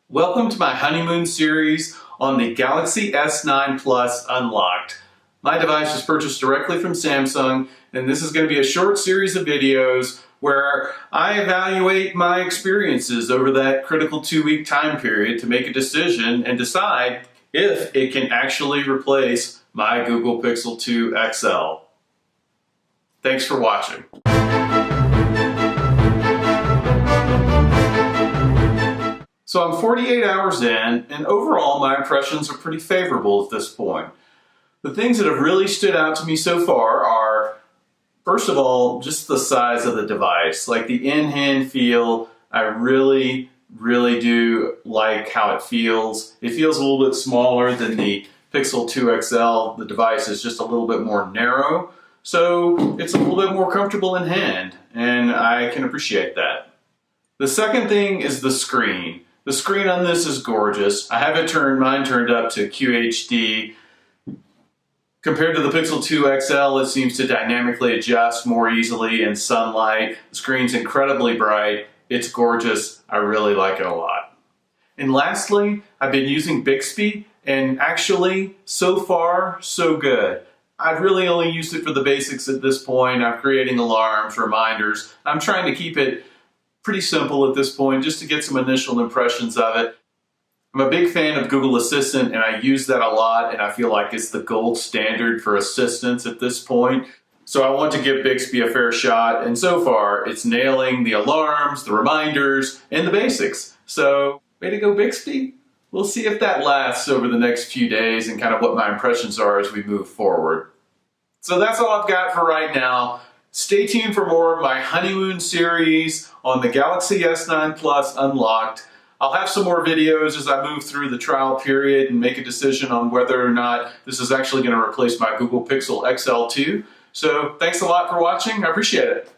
Welcome to my honeymoon series on the Galaxy S9 Plus Unlocked. My device was purchased directly from Samsung, and this is going to be a short series of videos where I evaluate my experiences over that critical 2-week time period to make a decision and decide if it can actually replace my Google Pixel 2 XL. Thanks for watching. So I'm 48 hours in, and overall my impressions are pretty favorable at this point. The things that have really stood out to me so far are, first of all, just the size of the device. Like the in-hand feel, I really do like how it feels. It feels a little bit smaller than the Pixel 2 XL. The device is just a little bit more narrow, so it's a little bit more comfortable in hand, and I can appreciate that. The second thing is the screen. The screen on this is gorgeous. I have mine turned up to QHD. Compared to the Pixel 2 XL, it seems to dynamically adjust more easily in sunlight. The screen's incredibly bright. It's gorgeous. I really like it a lot. And lastly, I've been using Bixby, and actually, so far, so good. I've really only used it for the basics at this point. I'm creating alarms, reminders. I'm trying to keep it pretty simple at this point, just to get some initial impressions of it. I'm a big fan of Google Assistant, and I use that a lot, and I feel like it's the gold standard for assistants at this point. So I want to give Bixby a fair shot, and so far it's nailing the alarms, the reminders, and the basics. So way to go, Bixby. We'll see if that lasts over the next few days and kind of what my impressions are as we move forward. So that's all I've got for right now. Stay tuned for more of my honeymoon series on the Galaxy S9 Plus Unlocked. I'll have some more videos as I move through the trial period and make a decision on whether or not this is actually going to replace my Google Pixel XL2. So thanks a lot for watching. I appreciate it.